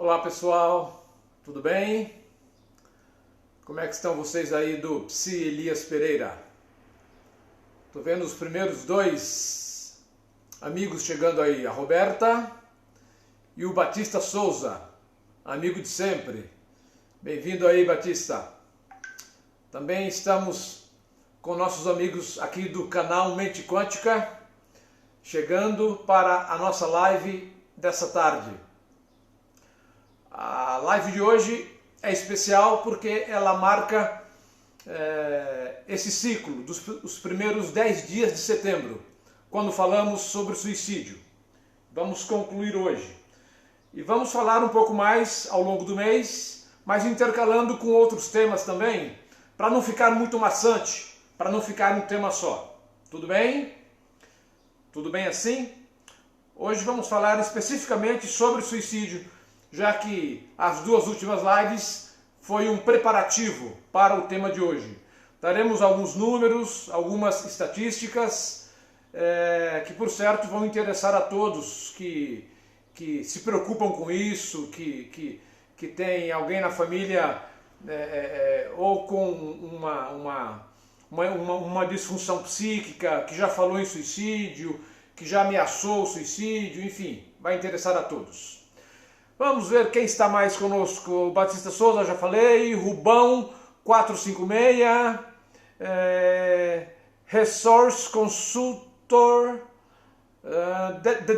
Olá pessoal, tudo bem? Como é que estão vocês aí do Psi Elias Pereira? Tô vendo os primeiros dois amigos chegando aí, a Roberta e o Batista Souza, amigo de sempre. Bem-vindo aí, Batista. Também estamos com nossos amigos aqui do canal Mente Quântica, chegando para a nossa live dessa tarde. A live de hoje é especial porque ela marca esse ciclo dos primeiros 10 dias de setembro, quando falamos sobre suicídio. Vamos concluir hoje. E vamos falar um pouco mais ao longo do mês, mas intercalando com outros temas também, para não ficar muito maçante, para não ficar um tema só. Tudo bem? Tudo bem assim? Hoje vamos falar especificamente sobre suicídio, já que as duas últimas lives foi um preparativo para o tema de hoje. Daremos alguns números, algumas estatísticas, que por certo vão interessar a todos que se preocupam com isso, que tem alguém na família ou com uma disfunção psíquica, que já falou em suicídio, que já ameaçou o suicídio, enfim, vai interessar a todos. Vamos ver quem está mais conosco. O Batista Souza, já falei. Rubão 456. Resource Consultor.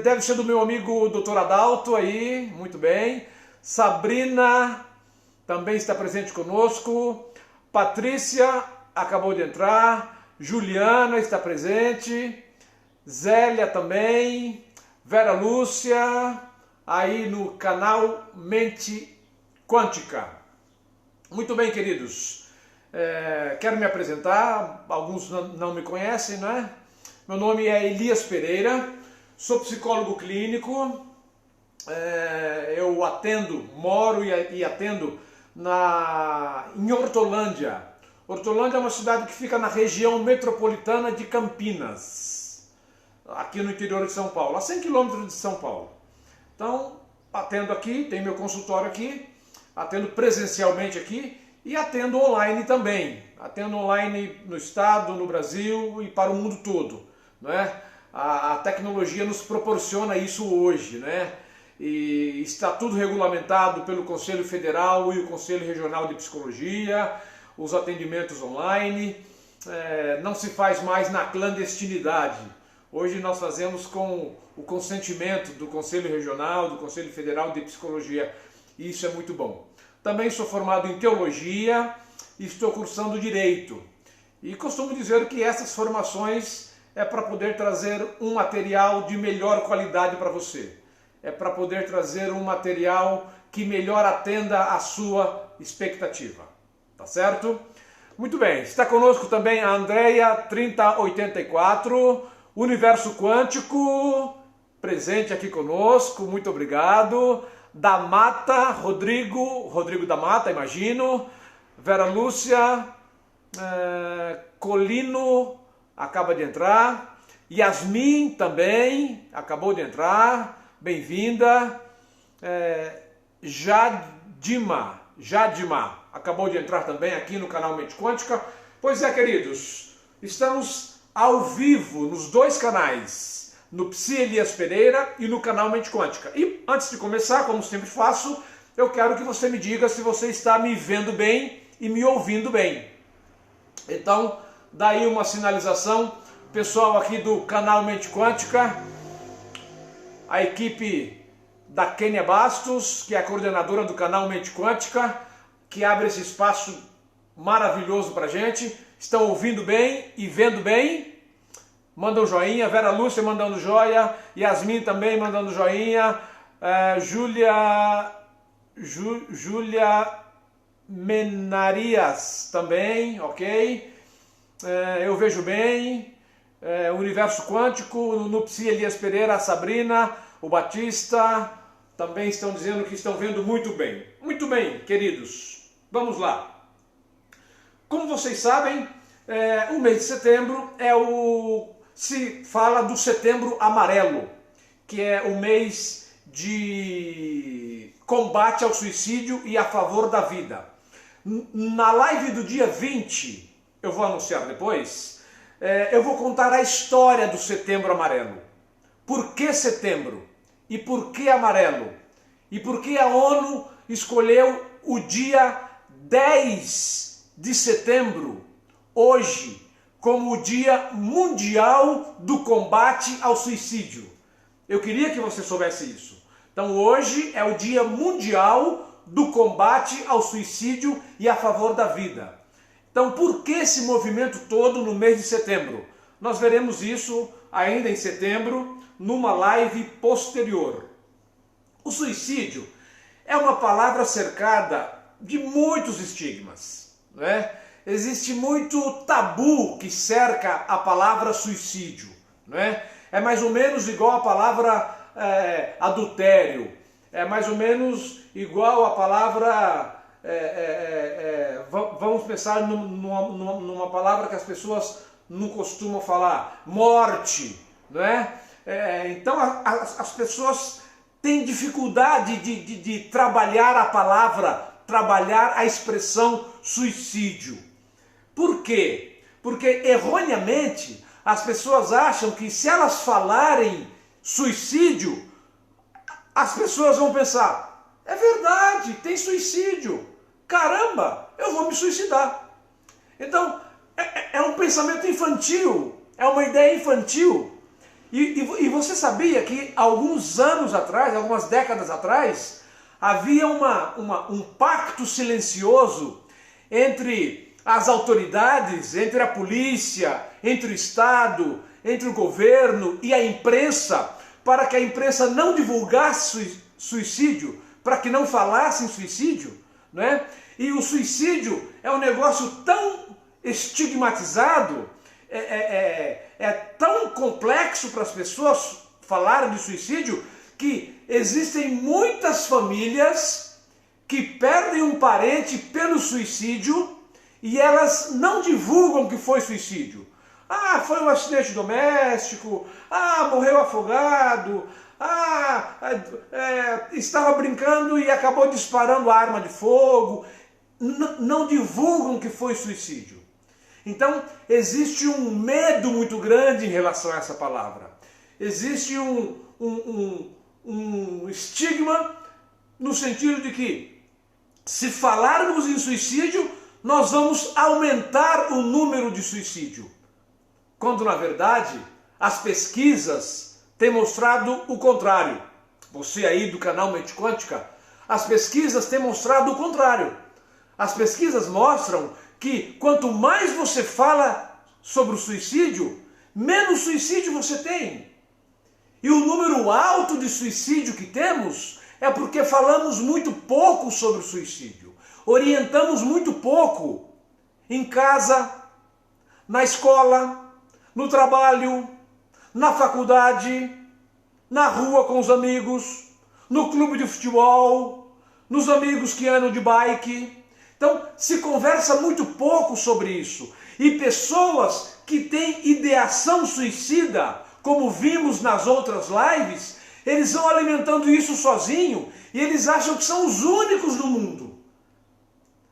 Deve ser do meu amigo Dr. Adalto aí. Muito bem. Sabrina também está presente conosco. Patrícia acabou de entrar. Juliana está presente. Zélia também. Vera Lúcia, aí no canal Mente Quântica. Muito bem, queridos. Quero me apresentar, alguns não me conhecem, né? Meu nome é Elias Pereira, sou psicólogo clínico, eu moro e atendo em Hortolândia. Hortolândia é uma cidade que fica na região metropolitana de Campinas, aqui no interior de São Paulo, a 100 km de São Paulo. Então, atendo aqui, tem meu consultório aqui, atendo presencialmente aqui e atendo online também. Atendo online no estado, no Brasil e para o mundo todo, né? A tecnologia nos proporciona isso hoje, né? E está tudo regulamentado pelo Conselho Federal e o Conselho Regional de Psicologia, os atendimentos online, não se faz mais na clandestinidade. Hoje nós fazemos com o consentimento do Conselho Regional, do Conselho Federal de Psicologia, e isso é muito bom. Também sou formado em Teologia e estou cursando Direito. E costumo dizer que essas formações é para poder trazer um material de melhor qualidade para você. É para poder trazer um material que melhor atenda a sua expectativa. Tá certo? Muito bem, está conosco também a Andréia 3084, Universo Quântico, presente aqui conosco, muito obrigado. Da Mata, Rodrigo da Mata, imagino. Vera Lúcia, Colino, acaba de entrar. Yasmin também, acabou de entrar, bem-vinda. Jadima, acabou de entrar também aqui no canal Mente Quântica. Pois é, queridos, estamos ao vivo nos dois canais, no Psi Elias Pereira e no canal Mente Quântica. E antes de começar, como sempre faço, eu quero que você me diga se você está me vendo bem e me ouvindo bem. Então, daí uma sinalização, pessoal aqui do canal Mente Quântica, a equipe da Kênia Bastos, que é a coordenadora do canal Mente Quântica, que abre esse espaço maravilhoso pra gente. Estão ouvindo bem e vendo bem? Manda um joinha. Vera Lúcia mandando joia. Yasmin também mandando joinha. Júlia Menarias também, ok? Eu vejo bem. Universo Quântico, no Psi Elias Pereira, a Sabrina, o Batista, também estão dizendo que estão vendo muito bem. Muito bem, queridos. Vamos lá. Como vocês sabem, o mês de setembro se fala do Setembro Amarelo, que é o mês de combate ao suicídio e a favor da vida. Na live do dia 20, eu vou anunciar depois, eu vou contar a história do Setembro Amarelo. Por que setembro? E por que amarelo? E por que a ONU escolheu o dia 10 de setembro, hoje, como o Dia Mundial do Combate ao Suicídio? Eu queria que você soubesse isso. Então hoje é o Dia Mundial do Combate ao Suicídio e a favor da vida. Então por que esse movimento todo no mês de setembro? Nós veremos isso ainda em setembro, numa live posterior. O suicídio é uma palavra cercada de muitos estigmas, né? Existe muito tabu que cerca a palavra suicídio, né? É mais ou menos igual a palavra adultério, é mais ou menos igual a palavra, vamos pensar numa palavra que as pessoas não costumam falar, morte, né? Então as pessoas têm dificuldade de trabalhar a palavra, trabalhar a expressão suicídio. Por quê? Porque erroneamente as pessoas acham que se elas falarem suicídio, as pessoas vão pensar, é verdade, tem suicídio, caramba, eu vou me suicidar. Então é um pensamento infantil, é uma ideia infantil. E você sabia que alguns anos atrás, algumas décadas atrás, havia um pacto silencioso entre as autoridades, entre a polícia, entre o Estado, entre o governo e a imprensa, para que a imprensa não divulgasse suicídio, para que não falasse em suicídio, né? E o suicídio é um negócio tão estigmatizado, é tão complexo para as pessoas falarem de suicídio, que existem muitas famílias que perdem um parente pelo suicídio e elas não divulgam que foi suicídio. Ah, foi um acidente doméstico, morreu afogado, estava brincando e acabou disparando a arma de fogo. Não divulgam que foi suicídio. Então, existe um medo muito grande em relação a essa palavra. Existe um estigma no sentido de que, se falarmos em suicídio, nós vamos aumentar o número de suicídio. Quando, na verdade, as pesquisas têm mostrado o contrário. Você aí do canal Mente Quântica, as pesquisas têm mostrado o contrário. As pesquisas mostram que quanto mais você fala sobre o suicídio, menos suicídio você tem. E o número alto de suicídio que temos é porque falamos muito pouco sobre o suicídio. Orientamos muito pouco em casa, na escola, no trabalho, na faculdade, na rua com os amigos, no clube de futebol, nos amigos que andam de bike. Então, se conversa muito pouco sobre isso. E pessoas que têm ideação suicida, como vimos nas outras lives, eles vão alimentando isso sozinho e eles acham que são os únicos no mundo.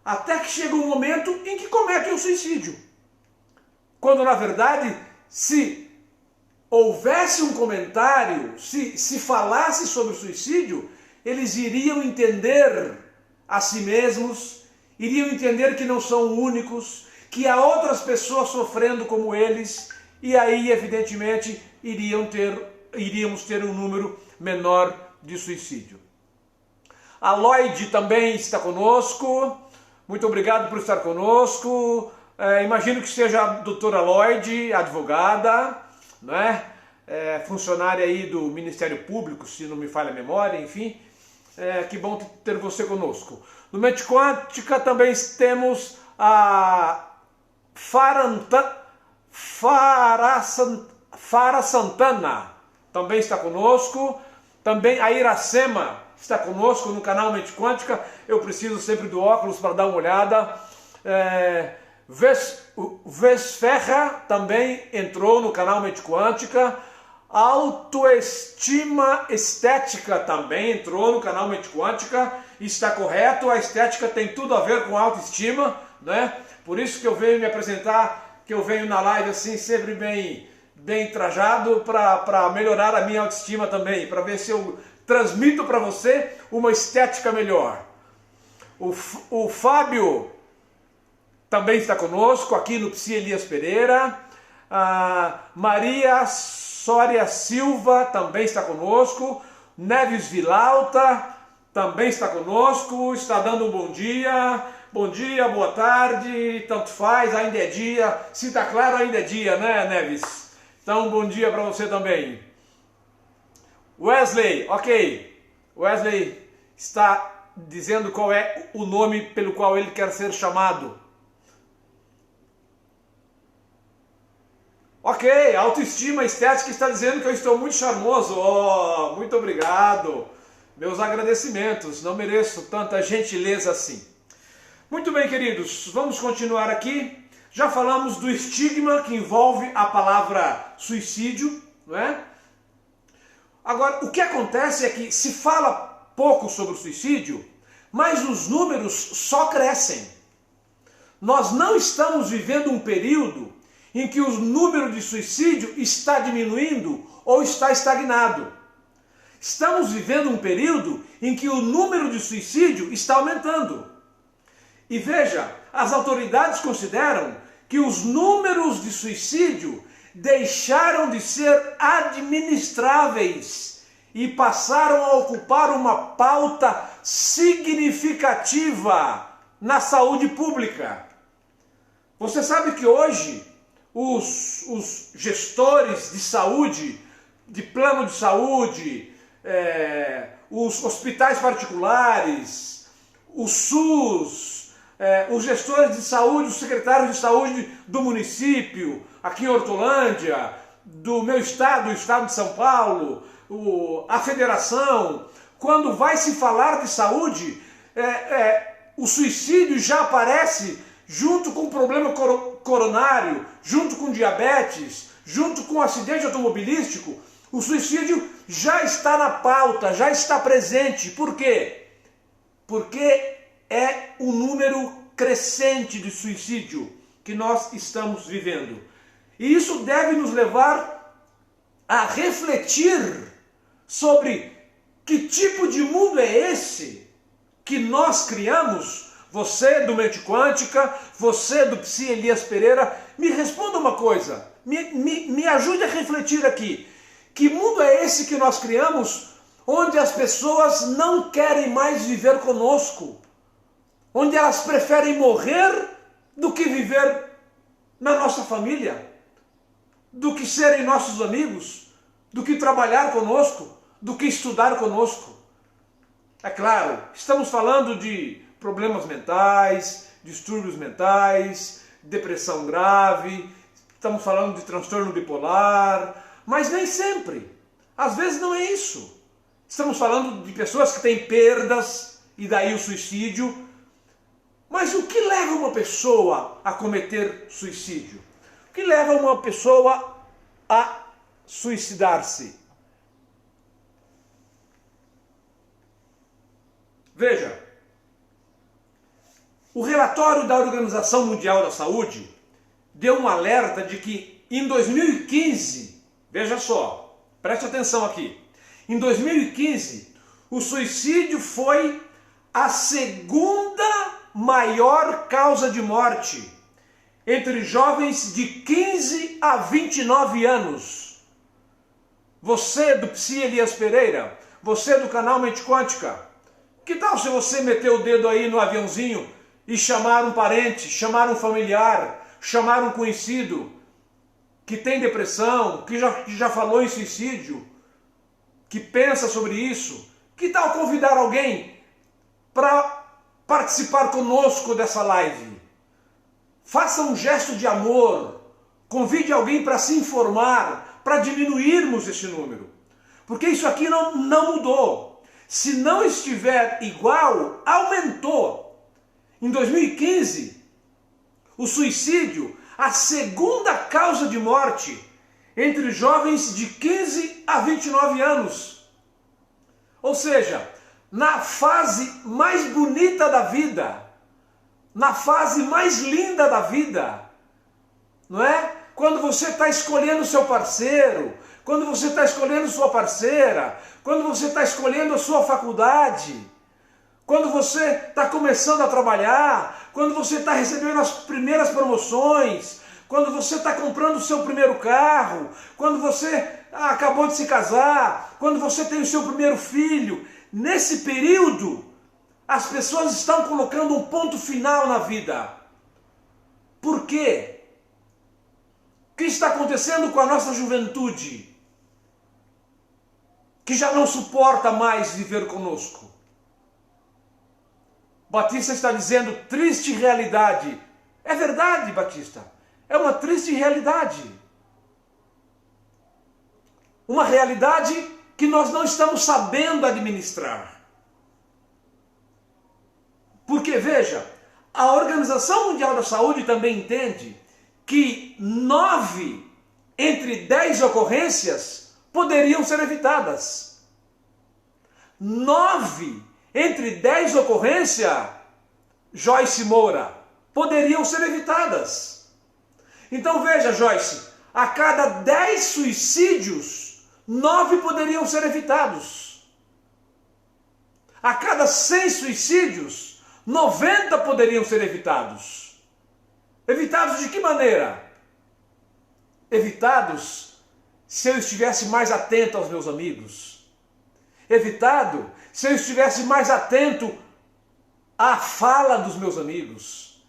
Até que chega um momento em que cometem o suicídio. Quando, na verdade, se houvesse um comentário, se falasse sobre o suicídio, eles iriam entender a si mesmos, iriam entender que não são únicos, que há outras pessoas sofrendo como eles, e aí, evidentemente, iríamos ter um número menor de suicídio. A Lloyd também está conosco, muito obrigado por estar conosco. Imagino que seja a doutora Lloyd, advogada, né? Funcionária aí do Ministério Público, se não me falha a memória, enfim. Que bom ter você conosco. No Mente Quântica também temos a Fara Santana, também está conosco. Também a Iracema está conosco no canal Mente Quântica. Eu preciso sempre do óculos para dar uma olhada. Vesferra também entrou no canal Mente Quântica. Autoestima estética também entrou no canal Mente Quântica. Está correto, a estética tem tudo a ver com autoestima, né? Por isso que eu venho me apresentar, que eu venho na live assim, sempre bem trajado, para melhorar a minha autoestima também, para ver se eu transmito para você uma estética melhor. O Fábio também está conosco aqui no Psi Elias Pereira. A Maria Sória Silva também está conosco. Neves Vilauta também está conosco, está dando um bom dia, boa tarde, tanto faz, ainda é dia. Se está claro, ainda é dia, né, Neves? Então, bom dia para você também. Wesley, ok. Wesley está dizendo qual é o nome pelo qual ele quer ser chamado. Ok, autoestima estética está dizendo que eu estou muito charmoso. Oh, muito obrigado. Meus agradecimentos, não mereço tanta gentileza assim. Muito bem, queridos, vamos continuar aqui. Já falamos do estigma que envolve a palavra suicídio, não é? Agora, o que acontece é que se fala pouco sobre o suicídio, mas os números só crescem. Nós não estamos vivendo um período em que o número de suicídio está diminuindo ou está estagnado. Estamos vivendo um período em que o número de suicídio está aumentando. E veja, as autoridades consideram que os números de suicídio deixaram de ser administráveis e passaram a ocupar uma pauta significativa na saúde pública. Você sabe que hoje os gestores de saúde, de plano de saúde, os hospitais particulares, o SUS, os gestores de saúde, os secretários de saúde do município, aqui em Hortolândia, do meu estado, o estado de São Paulo, a federação, quando vai se falar de saúde, o suicídio já aparece junto com o problema coronário, junto com diabetes, junto com acidente automobilístico. O suicídio já está na pauta, já está presente. Por quê? Porque é o número crescente de suicídio que nós estamos vivendo. E isso deve nos levar a refletir sobre que tipo de mundo é esse que nós criamos. Você do Mente Quântica, você do Psi Elias Pereira, me responda uma coisa, me ajude a refletir aqui. Que mundo é esse que nós criamos, onde as pessoas não querem mais viver conosco? Onde elas preferem morrer do que viver na nossa família? Do que serem nossos amigos? Do que trabalhar conosco? Do que estudar conosco? É claro, estamos falando de problemas mentais, distúrbios mentais, depressão grave, estamos falando de transtorno bipolar, mas nem sempre. Às vezes não é isso. Estamos falando de pessoas que têm perdas e daí o suicídio. Mas o que leva uma pessoa a cometer suicídio? O que leva uma pessoa a suicidar-se? Veja, o relatório da Organização Mundial da Saúde deu um alerta de que em 2015, veja só, preste atenção aqui, em 2015 o suicídio foi a segunda maior causa de morte entre jovens de 15 a 29 anos. Você do Psi Elias Pereira, você do canal Mente Quântica, que tal se você meter o dedo aí no aviãozinho e chamar um parente, chamar um familiar, chamar um conhecido que tem depressão, que já falou em suicídio, que pensa sobre isso? Que tal convidar alguém para participar conosco dessa live? Faça um gesto de amor, convide alguém para se informar, para diminuirmos esse número. Porque isso aqui não mudou. Se não estiver igual, aumentou. Em 2015, o suicídio, a segunda causa de morte entre jovens de 15 a 29 anos. Ou seja, na fase mais bonita da vida, na fase mais linda da vida, não é? Quando você está escolhendo seu parceiro, quando você está escolhendo sua parceira, quando você está escolhendo a sua faculdade, quando você está começando a trabalhar, quando você está recebendo as primeiras promoções, quando você está comprando o seu primeiro carro, quando você acabou de se casar, quando você tem o seu primeiro filho, nesse período, as pessoas estão colocando um ponto final na vida. Por quê? O que está acontecendo com a nossa juventude, que já não suporta mais viver conosco? Batista está dizendo, triste realidade. É verdade, Batista. É uma triste realidade. Uma realidade que nós não estamos sabendo administrar. Porque, veja, a Organização Mundial da Saúde também entende que 9 entre 10 ocorrências poderiam ser evitadas. 9 entre 10 ocorrências, Joyce Moura, poderiam ser evitadas. Então veja, Joyce, a cada 10 suicídios, 9 poderiam ser evitados. A cada 100 suicídios, 90 poderiam ser evitados. Evitados de que maneira? Evitados se eu estivesse mais atento aos meus amigos. Evitado se eu estivesse mais atento à fala dos meus amigos.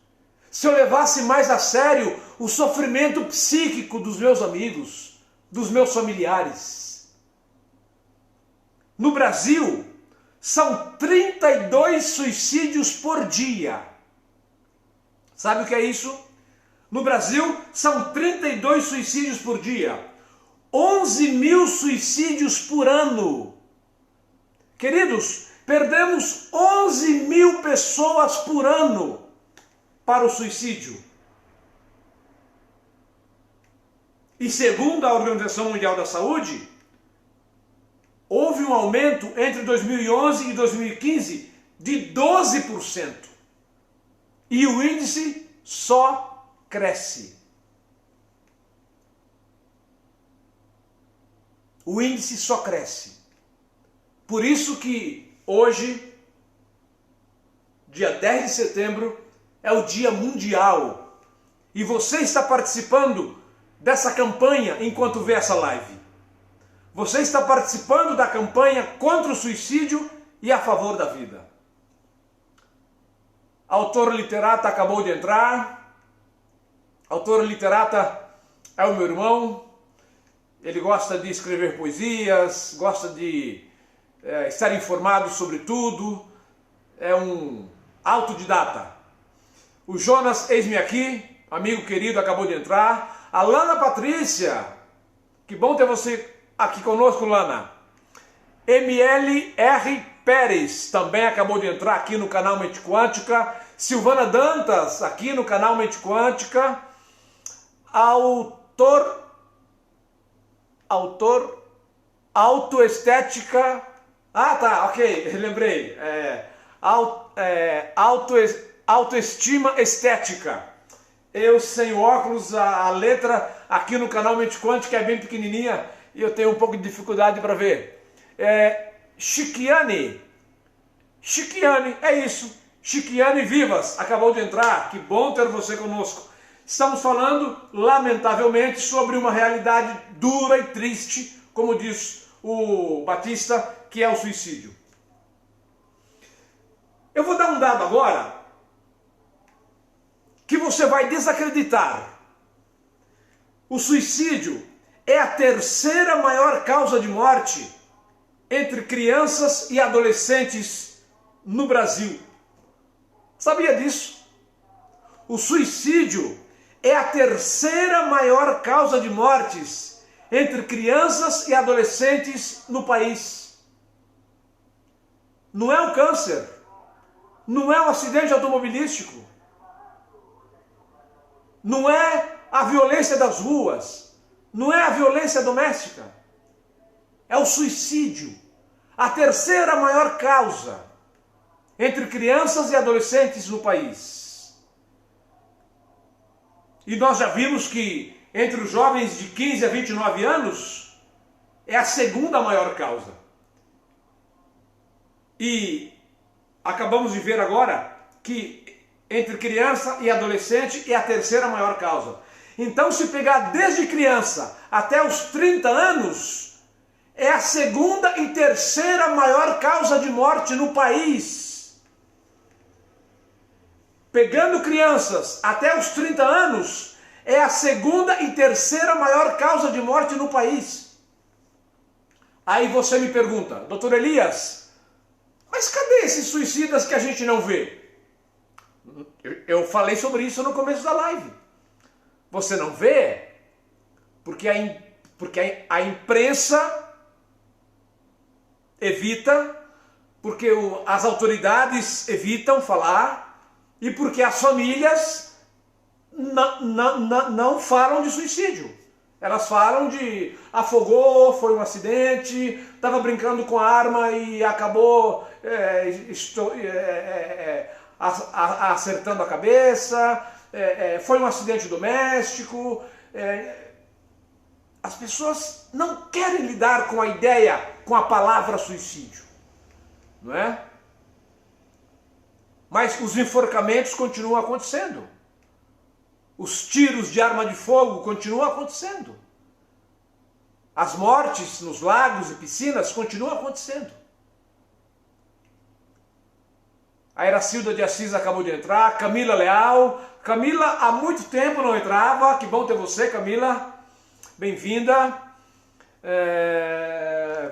Se eu levasse mais a sério o sofrimento psíquico dos meus amigos, dos meus familiares. No Brasil, são 32 suicídios por dia. Sabe o que é isso? No Brasil, são 32 suicídios por dia. 11 mil suicídios por ano. Queridos, perdemos 11 mil pessoas por ano para o suicídio. E segundo a Organização Mundial da Saúde, houve um aumento entre 2011 e 2015 de 12%. E o índice só cresce. O índice só cresce. Por isso que hoje, dia 10 de setembro, é o Dia Mundial. E você está participando dessa campanha enquanto vê essa live. Você está participando da campanha contra o suicídio e a favor da vida. Autor literata acabou de entrar. Autor literata é o meu irmão. Ele gosta de escrever poesias, gosta de estar informado sobre tudo. É um autodidata. O Jonas, eis-me aqui, amigo querido, acabou de entrar. A Lana Patrícia, que bom ter você aqui conosco, Lana. MLR Pérez também acabou de entrar aqui no canal Mente Quântica. Silvana Dantas, aqui no canal Mente Quântica. Autoestética. Ah, tá, ok, lembrei. Autoestima estética. Eu sem óculos, a letra aqui no canal Mente Quântica é bem pequenininha e eu tenho um pouco de dificuldade para ver. Chiquiane, é isso. Chiquiane Vivas, acabou de entrar. Que bom ter você conosco. Estamos falando, lamentavelmente, sobre uma realidade dura e triste, como diz o Batista, que é o suicídio. Eu vou dar um dado agora que você vai desacreditar. O suicídio é a terceira maior causa de morte entre crianças e adolescentes no Brasil. Sabia disso? O suicídio é a terceira maior causa de mortes entre crianças e adolescentes no país. Não é o câncer, não é o acidente automobilístico, não é a violência das ruas, não é a violência doméstica, é o suicídio. A terceira maior causa entre crianças e adolescentes no país. E nós já vimos que entre os jovens de 15 a 29 anos é a segunda maior causa. E acabamos de ver agora que entre criança e adolescente é a terceira maior causa. Então, se pegar desde criança até os 30 anos, é a segunda e terceira maior causa de morte no país. Pegando crianças até os 30 anos, é a segunda e terceira maior causa de morte no país. Aí você me pergunta, doutor Elias, mas cadê esses suicidas que a gente não vê? Eu falei sobre isso no começo da live. Você não vê porque a imprensa evita, porque as autoridades evitam falar e porque as famílias não falam de suicídio. Elas falam de afogou, foi um acidente, estava brincando com a arma e acabou acertando a cabeça, foi um acidente doméstico. As pessoas não querem lidar com a ideia, com a palavra suicídio, não é? Mas os enforcamentos continuam acontecendo. Os tiros de arma de fogo continuam acontecendo. As mortes nos lagos e piscinas continuam acontecendo. A Eracilda de Assis acabou de entrar, Camila Leal. Camila há muito tempo não entrava, que bom ter você, Camila. Bem-vinda.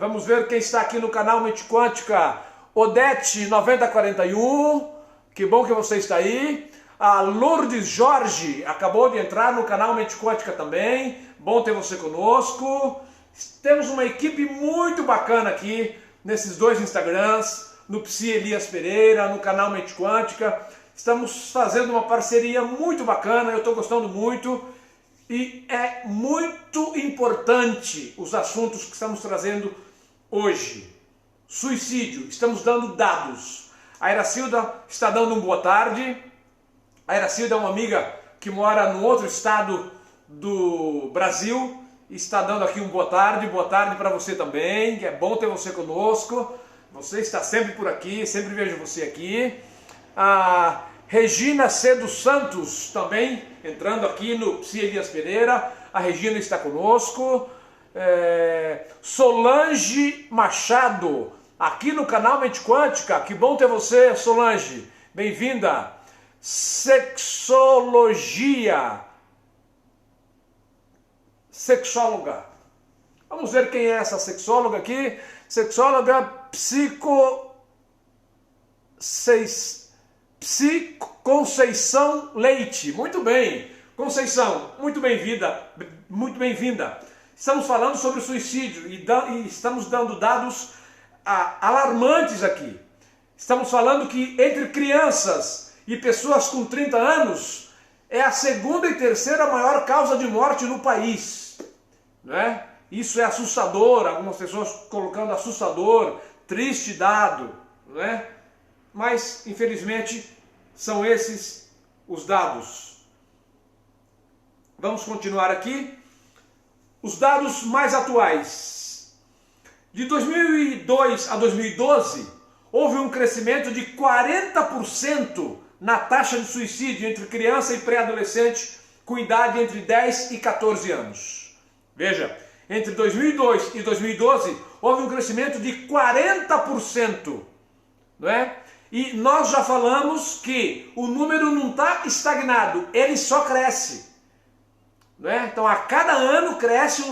Vamos ver quem está aqui no canal Mente Quântica. Odete 9041, que bom que você está aí. A Lourdes Jorge acabou de entrar no canal Mente Quântica também. Bom ter você conosco. Temos uma equipe muito bacana aqui nesses dois Instagrams, no Psi Elias Pereira, no canal Mente Quântica. Estamos fazendo uma parceria muito bacana, eu estou gostando muito. E é muito importante os assuntos que estamos trazendo hoje. Suicídio, estamos dando dados. A Eracilda está dando um boa tarde. A Eracilda é uma amiga que mora no outro estado do Brasil e está dando aqui um boa tarde para você também, que é bom ter você conosco. Você está sempre por aqui, sempre vejo você aqui. A Regina C. dos Santos também entrando aqui no Psi Elias Pereira. A Regina está conosco. Solange Machado, aqui no canal Mente Quântica. Que bom ter você, Solange. Bem-vinda. Sexologia. Sexóloga. Vamos ver quem é essa sexóloga aqui. Sexóloga Conceição Leite. Muito bem. Conceição, muito bem-vinda. Muito bem-vinda. Estamos falando sobre o suicídio e estamos dando dados alarmantes aqui. Estamos falando que entre crianças e pessoas com 30 anos é a segunda e terceira maior causa de morte no país, né? Isso é assustador, algumas pessoas colocando assustador, triste dado, né? Mas infelizmente são esses os dados. Vamos continuar aqui. Os dados mais atuais. De 2002 a 2012, houve um crescimento de 40% na taxa de suicídio entre criança e pré-adolescente com idade entre 10 e 14 anos. Veja, entre 2002 e 2012 houve um crescimento de 40%, não é? E nós já falamos que o número não está estagnado, ele só cresce, não é? Então a cada ano cresce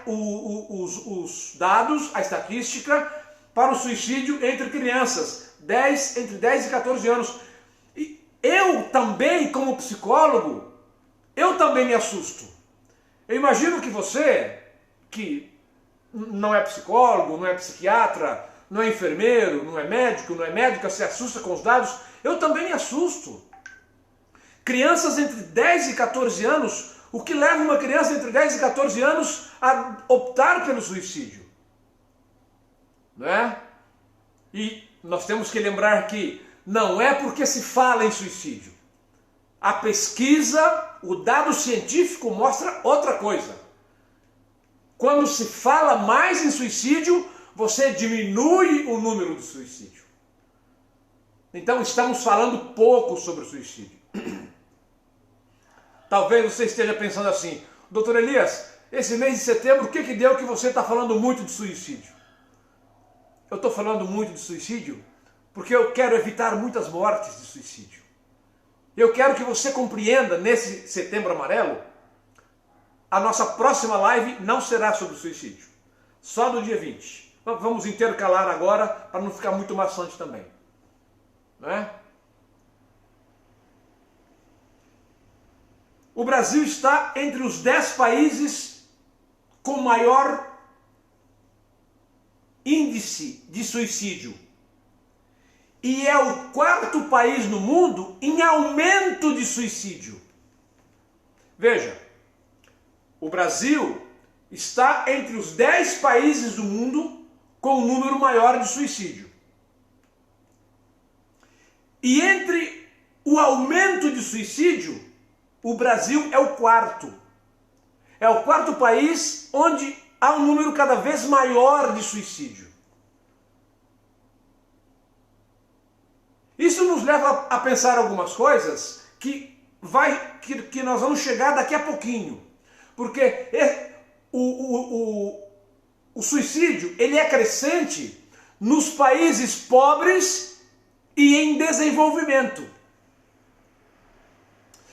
os dados, a estatística para o suicídio entre crianças, entre 10 e 14 anos. Eu também, como psicólogo, eu também me assusto. Eu imagino que você, que não é psicólogo, não é psiquiatra, não é enfermeiro, não é médico, não é médica, se assusta com os dados. Eu também me assusto. Crianças entre 10 e 14 anos, O que leva uma criança entre 10 e 14 anos a optar pelo suicídio? Não é? E nós temos que lembrar que não é porque se fala em suicídio. A pesquisa, o dado científico mostra outra coisa. Quando se fala mais em suicídio, você diminui o número de suicídio. Então estamos falando pouco sobre o suicídio. Talvez você esteja pensando assim, doutor Elias, esse mês de setembro, o que deu que você está falando muito de suicídio? Eu estou falando muito de suicídio porque eu quero evitar muitas mortes de suicídio. Eu quero que você compreenda, nesse Setembro Amarelo, a nossa próxima live não será sobre suicídio. Só no dia 20. Vamos intercalar agora para não ficar muito maçante também. Não é? O Brasil está entre os 10 países com maior índice de suicídio. E é o 4º país no mundo em aumento de suicídio. Veja, o Brasil está entre os 10 países do mundo com um número maior de suicídio. E entre o aumento de suicídio, o Brasil é o 4º. É o 4º país onde há um número cada vez maior de suicídio. Isso nos leva a pensar algumas coisas que nós vamos chegar daqui a pouquinho. Porque o suicídio ele é crescente nos países pobres e em desenvolvimento.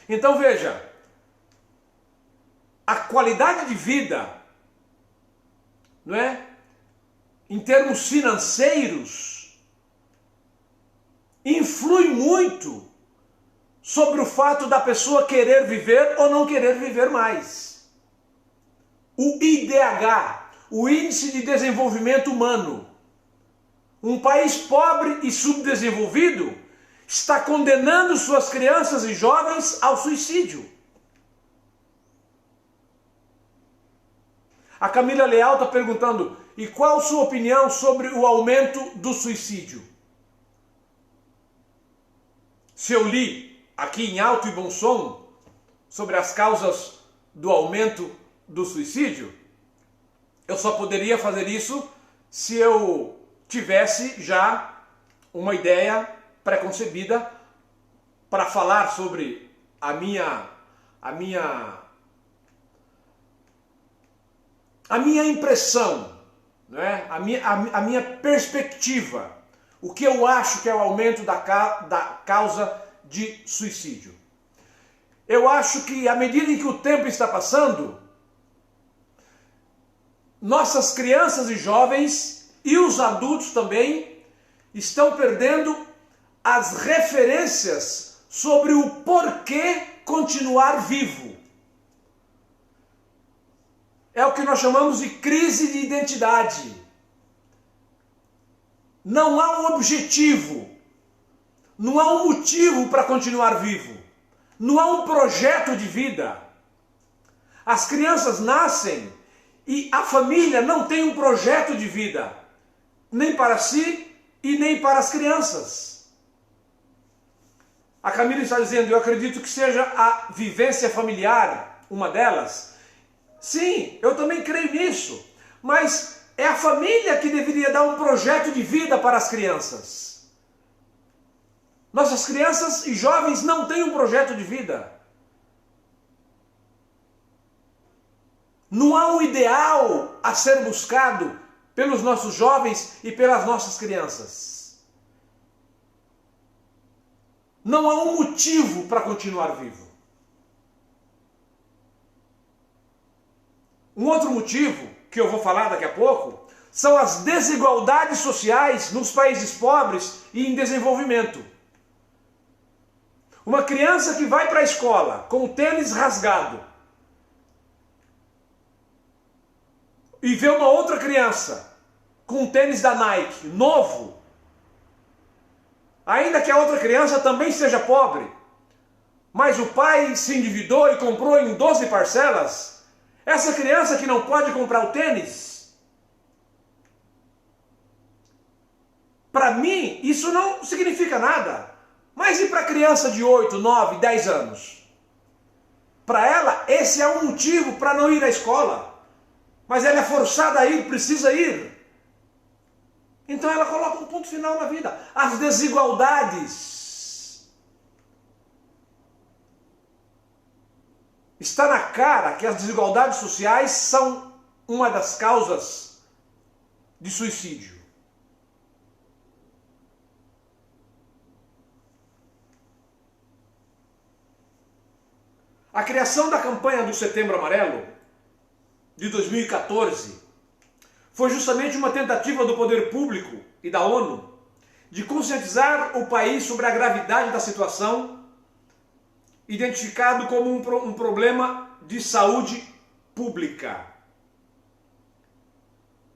Então veja, a qualidade de vida, não é? Em termos financeiros, influi muito sobre o fato da pessoa querer viver ou não querer viver mais. O IDH, o Índice de Desenvolvimento Humano. Um país pobre e subdesenvolvido está condenando suas crianças e jovens ao suicídio. A Camila Leal está perguntando, e qual a sua opinião sobre o aumento do suicídio? Se eu li aqui em alto e bom som sobre as causas do aumento do suicídio, eu só poderia fazer isso se eu tivesse já uma ideia preconcebida para falar sobre a minha impressão, né? a minha perspectiva. O que eu acho que é o aumento da causa de suicídio? Eu acho que à medida em que o tempo está passando, nossas crianças e jovens e os adultos também estão perdendo as referências sobre o porquê continuar vivo. É o que nós chamamos de crise de identidade. Não há um objetivo, não há um motivo para continuar vivo, não há um projeto de vida. As crianças nascem e a família não tem um projeto de vida, nem para si e nem para as crianças. A Camila está dizendo, eu acredito que seja a vivência familiar uma delas. Sim, eu também creio nisso, mas é a família que deveria dar um projeto de vida para as crianças. Nossas crianças e jovens não têm um projeto de vida. Não há um ideal a ser buscado pelos nossos jovens e pelas nossas crianças. Não há um motivo para continuar vivo. Um outro motivo, que eu vou falar daqui a pouco, são as desigualdades sociais nos países pobres e em desenvolvimento. Uma criança que vai para a escola com o tênis rasgado e vê uma outra criança com um tênis da Nike, novo, ainda que a outra criança também seja pobre, mas o pai se endividou e comprou em 12 parcelas, essa criança que não pode comprar o tênis, para mim isso não significa nada. Mas e para a criança de 8, 9, 10 anos? Para ela esse é um motivo para não ir à escola, mas ela é forçada a ir, precisa ir. Então ela coloca um ponto final na vida. As desigualdades. Está na cara que as desigualdades sociais são uma das causas de suicídio. A criação da campanha do Setembro Amarelo de 2014 foi justamente uma tentativa do poder público e da ONU de conscientizar o país sobre a gravidade da situação, identificado como um problema de saúde pública.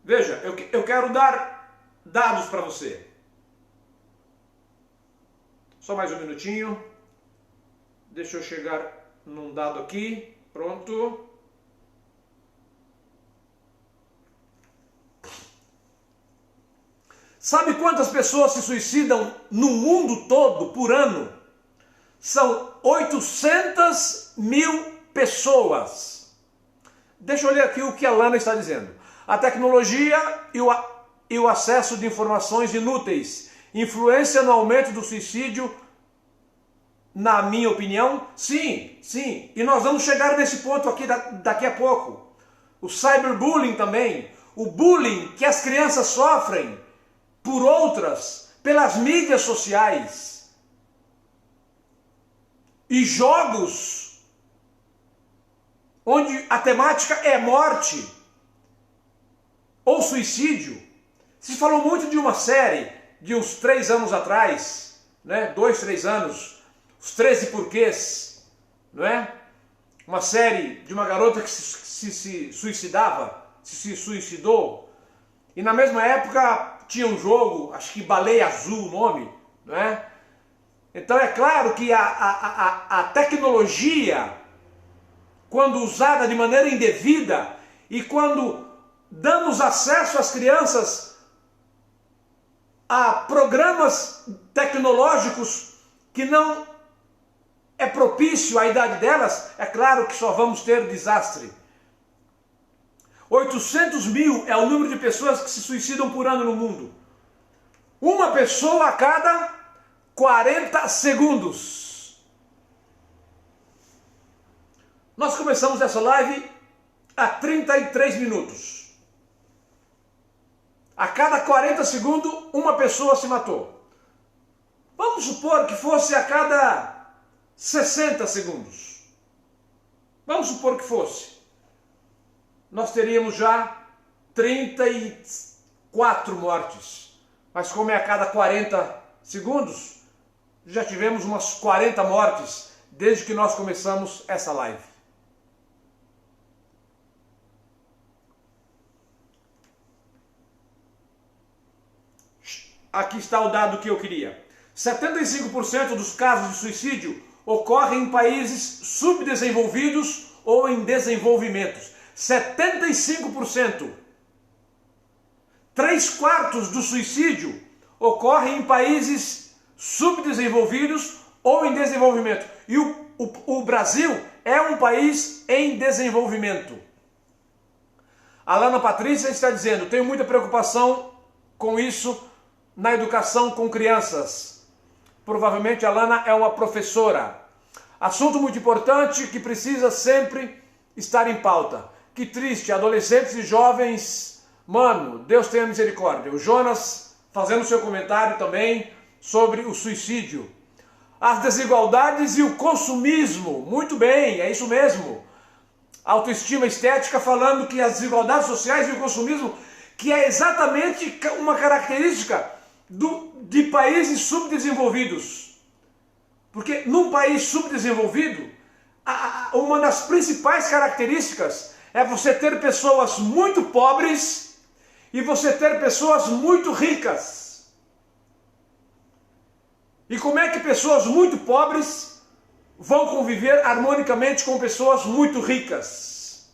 Veja, eu quero dar dados para você. Só mais um minutinho. Deixa eu chegar num dado aqui. Pronto. Sabe quantas pessoas se suicidam no mundo todo por ano? São 800 mil pessoas. Deixa eu ler aqui o que a Lana está dizendo. A tecnologia e o acesso de informações inúteis influenciam no aumento do suicídio, na minha opinião? Sim, sim. E nós vamos chegar nesse ponto aqui daqui a pouco. O cyberbullying também. O bullying que as crianças sofrem por outras, pelas mídias sociais. E jogos onde a temática é morte ou suicídio. Se falou muito de uma série de uns 3 anos atrás, né? 2, 3 anos, os 13 porquês, não é? Uma série de uma garota que se suicidou, e na mesma época tinha um jogo, acho que Baleia Azul o nome, não é? Então é claro que a tecnologia, quando usada de maneira indevida e quando damos acesso às crianças a programas tecnológicos que não é propício à idade delas, é claro que só vamos ter desastre. 800 mil é o número de pessoas que se suicidam por ano no mundo. Uma pessoa a cada 40 segundos. Nós começamos essa live há 33 minutos. A cada 40 segundos, uma pessoa se matou. Vamos supor que fosse a cada 60 segundos. Vamos supor que fosse. Nós teríamos já 34 mortes. Mas como é a cada 40 segundos, já tivemos umas 40 mortes desde que nós começamos essa live. Aqui está o dado que eu queria. 75% dos casos de suicídio ocorrem em países subdesenvolvidos ou em desenvolvimento. 75%. 3/4 do suicídio ocorre em países subdesenvolvidos ou em desenvolvimento. E o Brasil é um país em desenvolvimento. A Lana Patrícia está dizendo: tenho muita preocupação com isso na educação com crianças. Provavelmente a Lana é uma professora. Assunto muito importante que precisa sempre estar em pauta. Que triste, adolescentes e jovens, mano, Deus tenha misericórdia. O Jonas fazendo seu comentário também sobre o suicídio. As desigualdades e o consumismo, muito bem, é isso mesmo. Autoestima estética falando que as desigualdades sociais e o consumismo, que é exatamente uma característica de países subdesenvolvidos. Porque num país subdesenvolvido, uma das principais características é você ter pessoas muito pobres e você ter pessoas muito ricas. E como é que pessoas muito pobres vão conviver harmonicamente com pessoas muito ricas.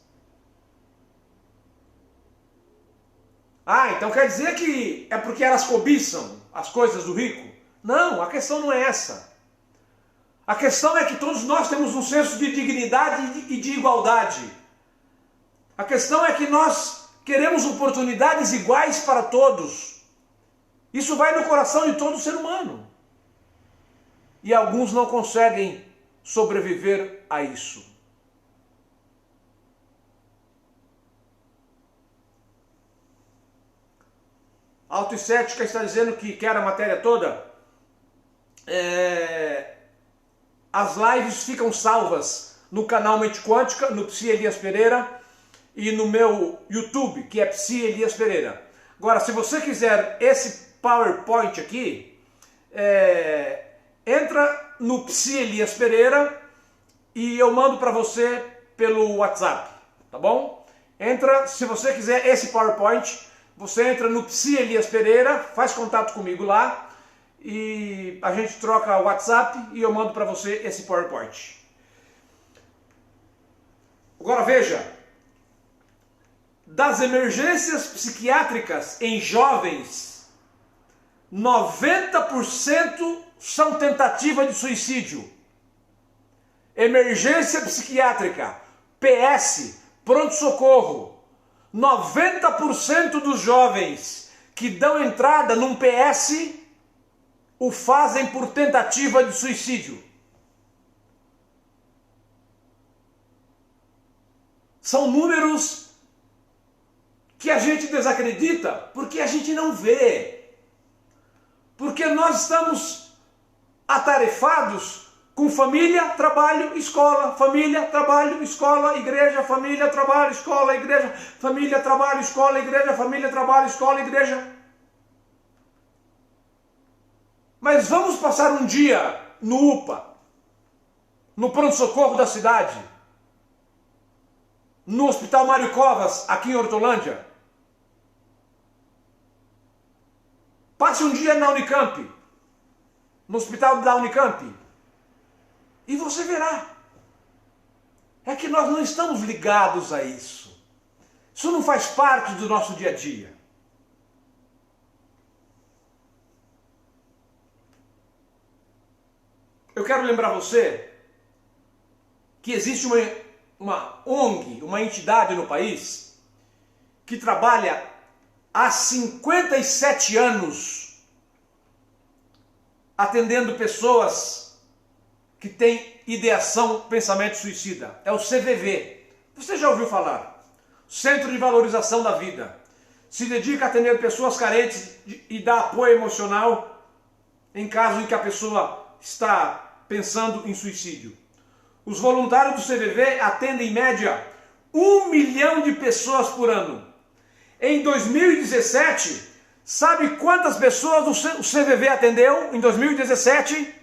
Ah, então quer dizer que é porque elas cobiçam as coisas do rico? Não, a questão não é essa. A questão é que todos nós temos um senso de dignidade e de igualdade. A questão é que nós queremos oportunidades iguais para todos. Isso vai no coração de todo ser humano. E alguns não conseguem sobreviver a isso. A autoestética está dizendo que quer a matéria toda. As lives ficam salvas no canal Mente Quântica, no Psi Elias Pereira e no meu YouTube, que é Psi Elias Pereira. Agora, se você quiser esse PowerPoint aqui, entra no Psi Elias Pereira e eu mando para você pelo WhatsApp, tá bom? Entra, se você quiser esse PowerPoint, você entra no Psi Elias Pereira, faz contato comigo lá e a gente troca o WhatsApp e eu mando para você esse PowerPoint. Agora veja, das emergências psiquiátricas em jovens, 90% são tentativa de suicídio. Emergência psiquiátrica, PS, pronto-socorro. 90% dos jovens que dão entrada num PS o fazem por tentativa de suicídio. São números que a gente desacredita porque a gente não vê. Porque nós estamos atarefados com família, trabalho, escola, família, trabalho, escola, igreja, família, trabalho, escola, igreja, família, trabalho, escola, igreja, família, trabalho, escola, igreja. Mas vamos passar um dia no UPA, no pronto-socorro da cidade, no Hospital Mário Covas, aqui em Hortolândia. Passe um dia na Unicamp, no hospital da Unicamp. E você verá. É que nós não estamos ligados a isso. Isso não faz parte do nosso dia a dia. Eu quero lembrar você que existe uma ONG, uma entidade no país, que trabalha há 57 anos atendendo pessoas que tem ideação, pensamento suicida. É o CVV. Você já ouviu falar? Centro de Valorização da Vida. Se dedica a atender pessoas carentes e dá apoio emocional em caso em que a pessoa está pensando em suicídio. Os voluntários do CVV atendem em média 1 milhão de pessoas por ano. Em 2017, sabe quantas pessoas o CVV atendeu em 2017?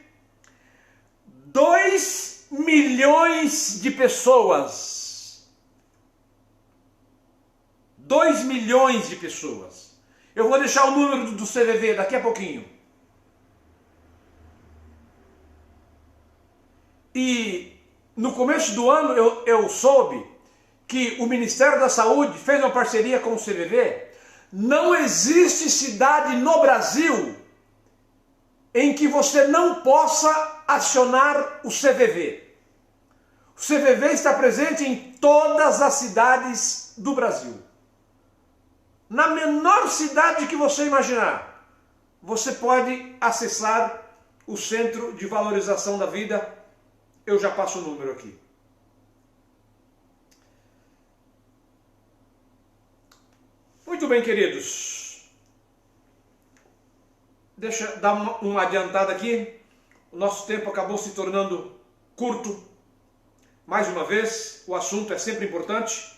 2 milhões de pessoas. 2 milhões de pessoas. Eu vou deixar o número do CVV daqui a pouquinho. E no começo do ano eu soube que o Ministério da Saúde fez uma parceria com o CVV. Não existe cidade no Brasil em que você não possa acionar o CVV. O CVV está presente em todas as cidades do Brasil. Na menor cidade que você imaginar, você pode acessar o Centro de Valorização da Vida. Eu já passo o número aqui. Muito bem, queridos. Deixa eu dar uma adiantada aqui. O nosso tempo acabou se tornando curto. Mais uma vez, o assunto é sempre importante.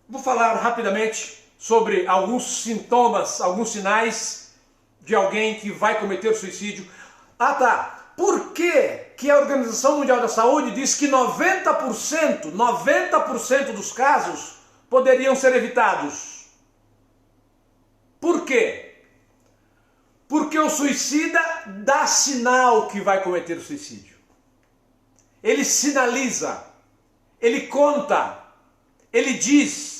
Vou falar rapidamente sobre alguns sintomas, alguns sinais de alguém que vai cometer suicídio. Ah, tá. Por que a Organização Mundial da Saúde diz que 90% dos casos poderiam ser evitados? Por quê? Porque o suicida dá sinal que vai cometer o suicídio. Ele sinaliza, ele conta, ele diz.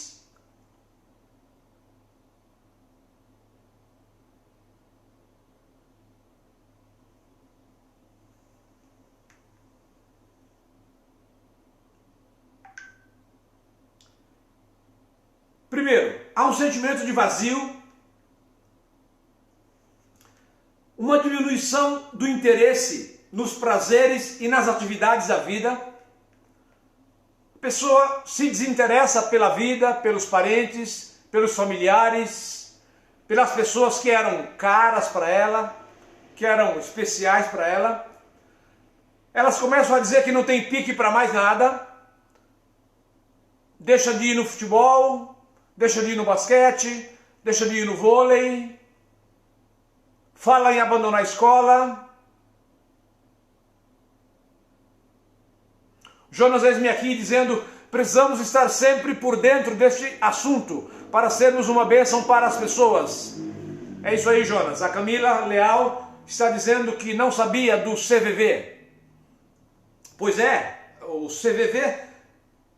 Primeiro, há um sentimento de vazio, uma diminuição do interesse nos prazeres e nas atividades da vida. A pessoa se desinteressa pela vida, pelos parentes, pelos familiares, pelas pessoas que eram caras para ela, que eram especiais para ela. Elas começam a dizer que não tem pique para mais nada, deixa de ir no futebol, deixa de ir no basquete, deixa de ir no vôlei, fala em abandonar a escola. Jonas Esme aqui dizendo: precisamos estar sempre por dentro deste assunto para sermos uma bênção para as pessoas. É isso aí, Jonas. A Camila Leal está dizendo que não sabia do CVV. Pois é, o CVV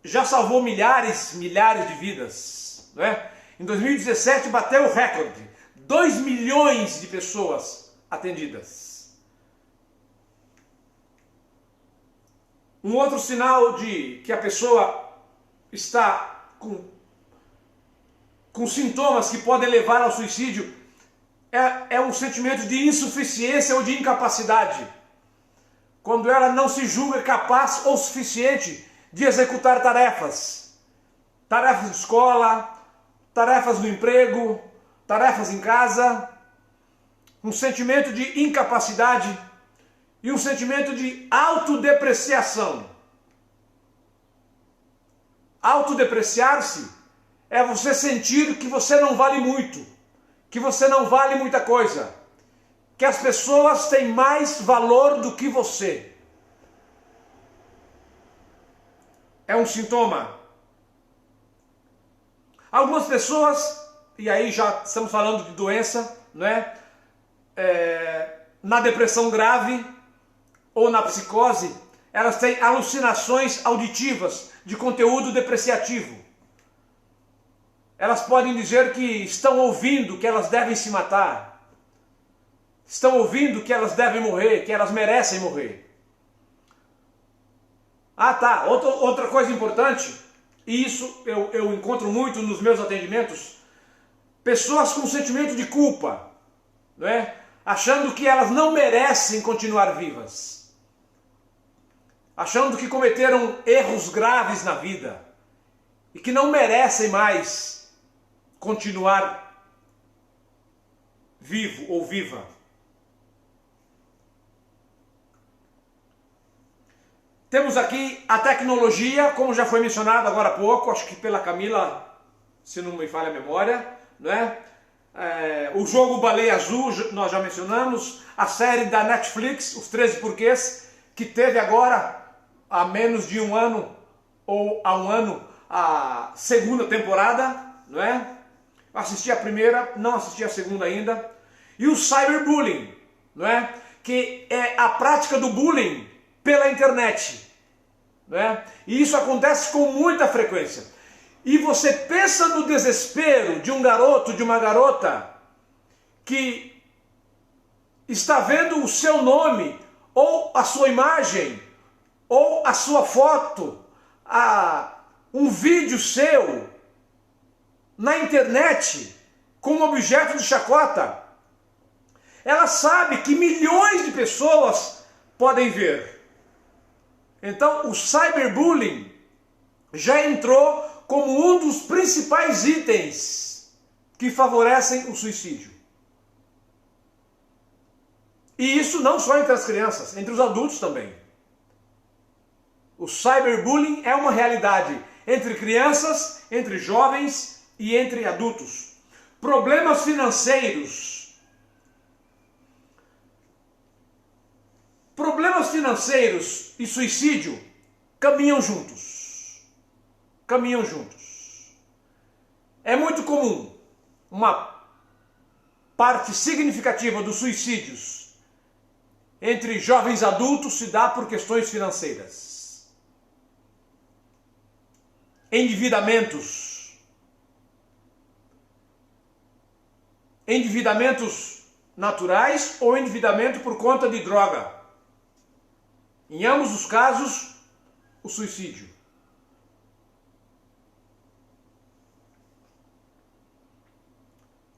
já salvou milhares de vidas. Né? Em 2017 bateu o recorde, 2 milhões de pessoas atendidas. Um outro sinal de que a pessoa está com sintomas que podem levar ao suicídio é um sentimento de insuficiência ou de incapacidade. Quando ela não se julga capaz ou suficiente de executar tarefas. Tarefas de escola, tarefas no emprego, tarefas em casa, um sentimento de incapacidade e um sentimento de autodepreciação. Autodepreciar-se é você sentir que você não vale muito, que você não vale muita coisa, que as pessoas têm mais valor do que você. É um sintoma. Algumas pessoas, e aí já estamos falando de doença, né? Na depressão grave ou na psicose, elas têm alucinações auditivas de conteúdo depreciativo. Elas podem dizer que estão ouvindo que elas devem se matar, estão ouvindo que elas devem morrer, que elas merecem morrer. Ah tá, outra coisa importante, e isso eu encontro muito nos meus atendimentos, pessoas com sentimento de culpa, não é? Achando que elas não merecem continuar vivas, achando que cometeram erros graves na vida e que não merecem mais continuar vivo ou viva. Temos aqui a tecnologia, como já foi mencionado agora há pouco, acho que pela Camila, se não me falha a memória, né? O jogo Baleia Azul, nós já mencionamos, a série da Netflix, Os 13 Porquês, que teve agora, há menos de um ano, ou há um ano, a segunda temporada, não é? Assisti a primeira, não assisti a segunda ainda. E o cyberbullying, não é? Que é a prática do bullying pela internet, né? E isso acontece com muita frequência. E você pensa no desespero de um garoto, de uma garota que está vendo o seu nome, ou a sua imagem, ou a sua foto, um vídeo seu na internet como objeto de chacota. Ela sabe que milhões de pessoas podem ver. Então o cyberbullying já entrou como um dos principais itens que favorecem o suicídio. E isso não só entre as crianças, entre os adultos também. O cyberbullying é uma realidade entre crianças, entre jovens e entre adultos. Problemas financeiros. Problemas financeiros e suicídio caminham juntos. Caminham juntos. É muito comum uma parte significativa dos suicídios entre jovens adultos se dá por questões financeiras. Endividamentos naturais ou endividamento por conta de droga. Em ambos os casos, o suicídio.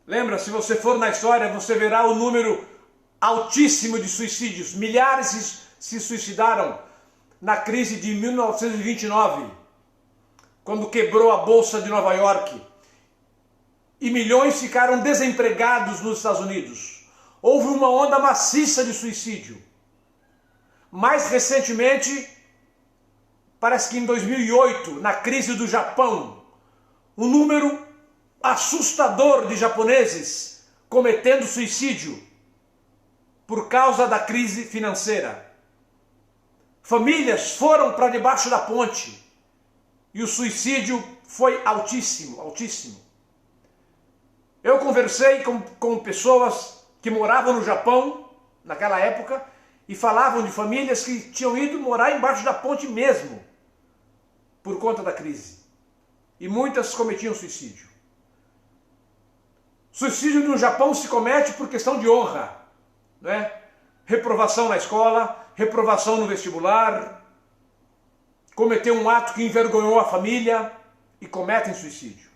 Lembra, se você for na história, você verá o número altíssimo de suicídios. Milhares se suicidaram na crise de 1929, quando quebrou a Bolsa de Nova York. E milhões ficaram desempregados nos Estados Unidos. Houve uma onda maciça de suicídio. Mais recentemente, parece que em 2008, na crise do Japão, um número assustador de japoneses cometendo suicídio por causa da crise financeira. Famílias foram para debaixo da ponte e o suicídio foi altíssimo, altíssimo. Eu conversei com pessoas que moravam no Japão naquela época e falavam de famílias que tinham ido morar embaixo da ponte mesmo por conta da crise. E muitas cometiam suicídio. Suicídio no Japão se comete por questão de honra, né? Reprovação na escola, reprovação no vestibular, cometeu um ato que envergonhou a família e cometem suicídio.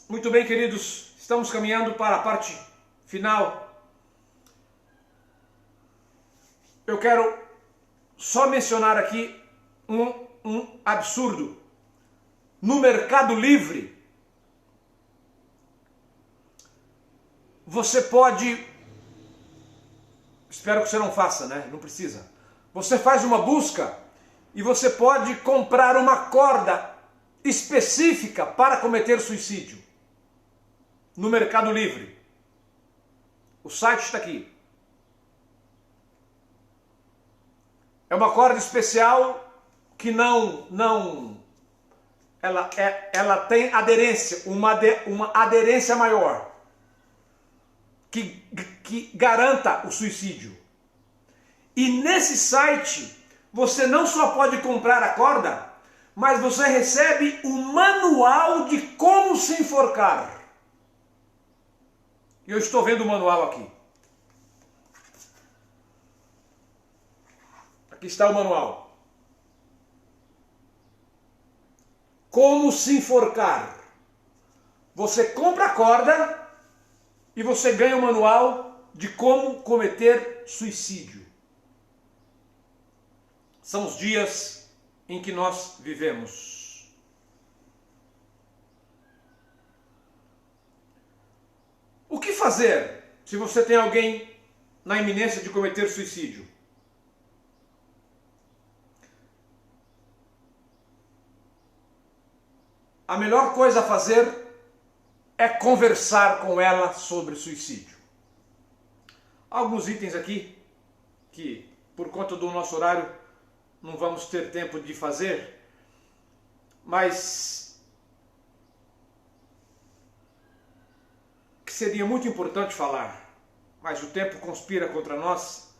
Muito bem, queridos, estamos caminhando para a parte final. Eu quero só mencionar aqui um absurdo. No Mercado Livre, você pode... Espero que você não faça, né? Não precisa. Você faz uma busca e você pode comprar uma corda específica para cometer suicídio. No Mercado Livre. O site está aqui. É uma corda especial que ela tem aderência, uma aderência maior, que garanta o suicídio. E nesse site você não só pode comprar a corda, mas você recebe o manual de como se enforcar. E eu estou vendo o manual aqui. Aqui está o manual. Como se enforcar. Você compra a corda e você ganha o manual de como cometer suicídio. São os dias em que nós vivemos. O que fazer se você tem alguém na iminência de cometer suicídio? A melhor coisa a fazer é conversar com ela sobre suicídio. Alguns itens aqui que, por conta do nosso horário, não vamos ter tempo de fazer, mas que seria muito importante falar, mas o tempo conspira contra nós,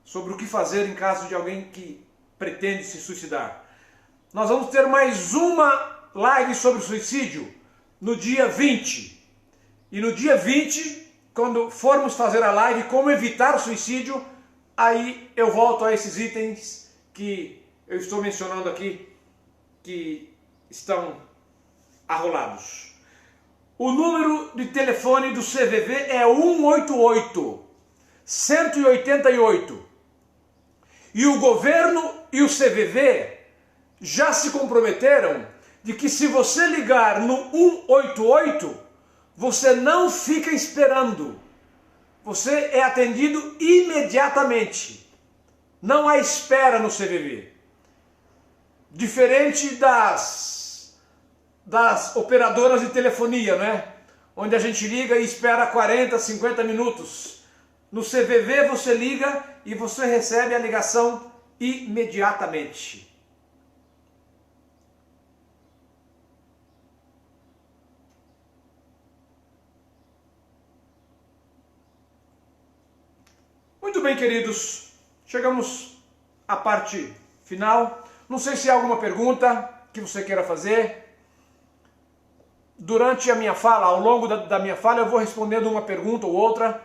sobre o que fazer em caso de alguém que pretende se suicidar. Nós vamos ter mais uma live sobre suicídio no dia 20. E no dia 20, quando formos fazer a live como evitar o suicídio, aí eu volto a esses itens que eu estou mencionando aqui, que estão arrolados. O número de telefone do CVV é 188 188. E o governo e o CVV já se comprometeram de que se você ligar no 188, você não fica esperando. Você é atendido imediatamente. Não há espera no CVV. Diferente das operadoras de telefonia, né? onde a gente liga e espera 40, 50 minutos. No CVV você liga e você recebe a ligação imediatamente. Muito bem, queridos, chegamos à parte final. Não sei se há alguma pergunta que você queira fazer. Durante a minha fala, ao longo da minha fala, eu vou respondendo uma pergunta ou outra.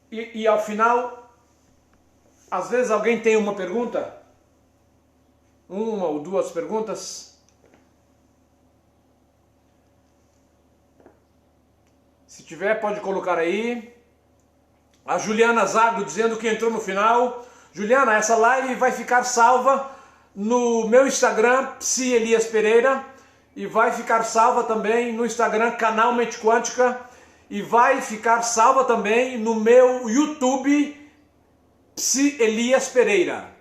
E ao final, às vezes alguém tem uma pergunta, uma ou duas perguntas. Se tiver, pode colocar aí. A Juliana Zago dizendo que entrou no final. Juliana, essa live vai ficar salva no meu Instagram, Psi Elias Pereira, e vai ficar salva também no Instagram, canal Mente Quântica, e vai ficar salva também no meu YouTube, Psi Elias Pereira.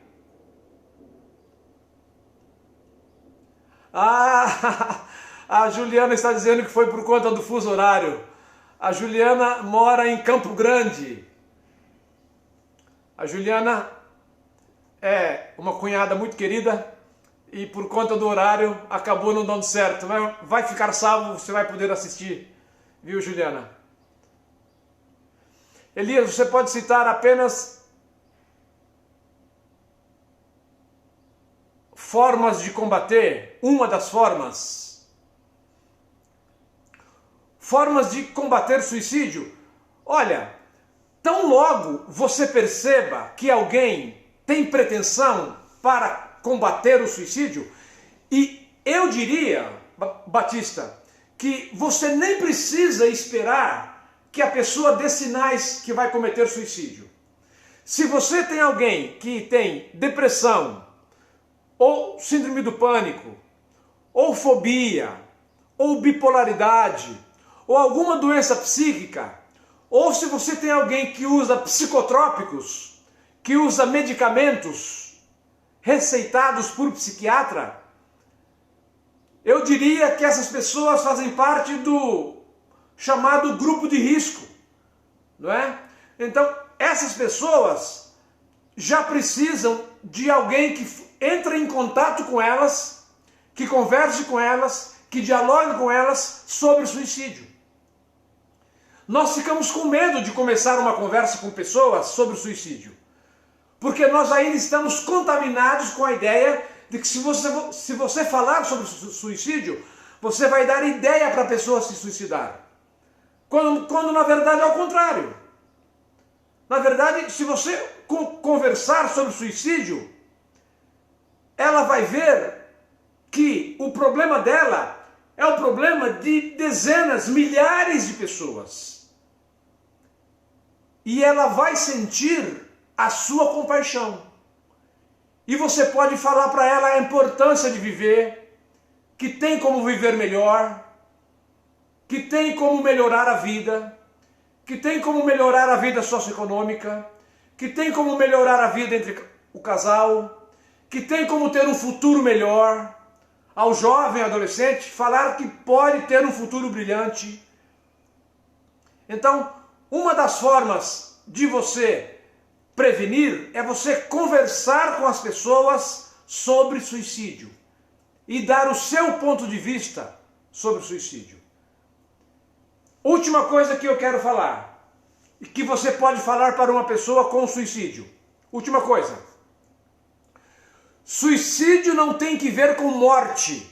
Ah, a Juliana está dizendo que foi por conta do fuso horário. A Juliana mora em Campo Grande. A Juliana é uma cunhada muito querida e por conta do horário acabou não dando certo. Vai ficar salvo, você vai poder assistir, viu, Juliana? Elias, você pode citar apenas formas de combater? Uma das formas. Formas de combater suicídio? Olha, tão logo você perceba que alguém tem pretensão para combater o suicídio, e eu diria, Batista, que você nem precisa esperar que a pessoa dê sinais que vai cometer suicídio. Se você tem alguém que tem depressão, ou síndrome do pânico, ou fobia, ou bipolaridade, ou alguma doença psíquica, ou se você tem alguém que usa psicotrópicos, que usa medicamentos receitados por psiquiatra, eu diria que essas pessoas fazem parte do chamado grupo de risco, não é? Então, essas pessoas já precisam de alguém que entre em contato com elas, que converse com elas, que dialogue com elas sobre o suicídio. Nós ficamos com medo de começar uma conversa com pessoas sobre o suicídio, porque nós ainda estamos contaminados com a ideia de que se você falar sobre o suicídio, você vai dar ideia para a pessoa se suicidar. Quando na verdade é o contrário. Na verdade, se você conversar sobre o suicídio, ela vai ver que o problema dela é o problema de dezenas, milhares de pessoas. E ela vai sentir a sua compaixão. E você pode falar para ela a importância de viver, que tem como viver melhor, que tem como melhorar a vida, que tem como melhorar a vida socioeconômica, que tem como melhorar a vida entre o casal, que tem como ter um futuro melhor. Ao jovem adolescente, falar que pode ter um futuro brilhante. Então, uma das formas de você prevenir é você conversar com as pessoas sobre suicídio e dar o seu ponto de vista sobre o suicídio. Última coisa que eu quero falar, e que você pode falar para uma pessoa com suicídio. Última coisa. Suicídio não tem que ver com morte.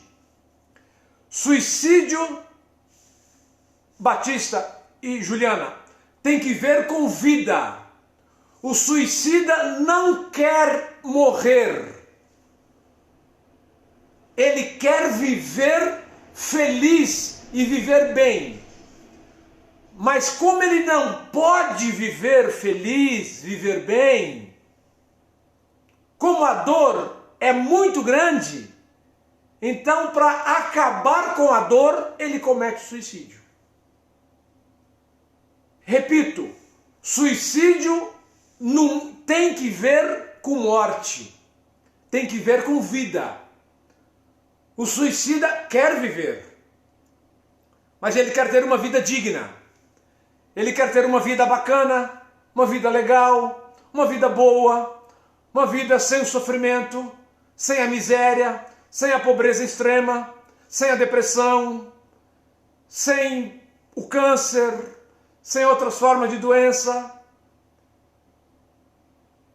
Suicídio, Batista e Juliana, tem que ver com vida. O suicida não quer morrer. Ele quer viver feliz e viver bem. Mas como ele não pode viver feliz, viver bem, como a dor é muito grande, então para acabar com a dor, ele comete suicídio. Repito, suicídio não tem que ver com morte, tem que ver com vida. O suicida quer viver. mas ele quer ter uma vida digna. Ele quer ter uma vida bacana, uma vida legal, uma vida boa, uma vida sem o sofrimento, sem a miséria, sem a pobreza extrema, sem a depressão, sem o câncer, sem outras formas de doença.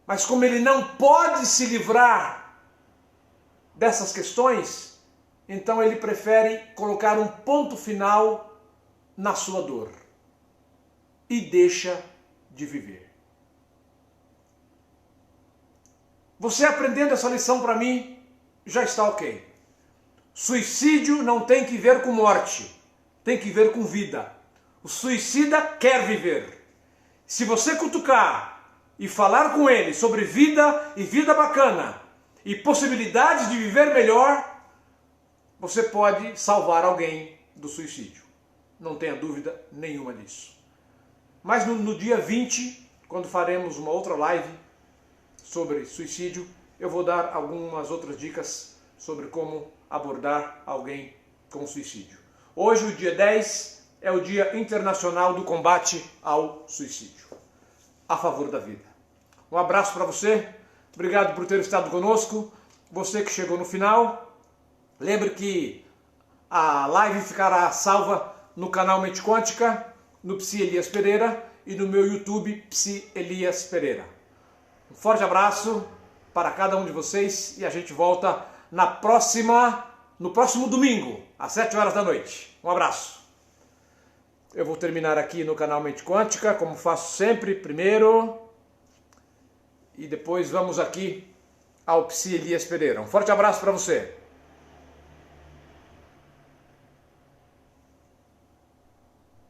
Mas como ele não pode se livrar dessas questões, então ele prefere colocar um ponto final na sua dor e deixa de viver. Você aprendendo essa lição para mim, já está ok. Suicídio não tem que ver com morte, tem que ver com vida. O suicida quer viver. Se você cutucar e falar com ele sobre vida e vida bacana e possibilidades de viver melhor, você pode salvar alguém do suicídio. Não tenha dúvida nenhuma disso. Mas no dia 20, quando faremos uma outra live sobre suicídio, eu vou dar algumas outras dicas sobre como abordar alguém com suicídio. Hoje, o dia 10, é o Dia Internacional do Combate ao Suicídio. A favor da vida. Um abraço para você. Obrigado por ter estado conosco. Você que chegou no final, lembre que a live ficará salva no canal Mente Quântica, no Psi Elias Pereira e no meu YouTube Psi Elias Pereira. Um forte abraço para cada um de vocês e a gente volta no próximo domingo, às 7 horas da noite. Um abraço. Eu vou terminar aqui no canal Mente Quântica, como faço sempre, primeiro, e depois vamos aqui ao Psi Elias Pereira. Um forte abraço para você.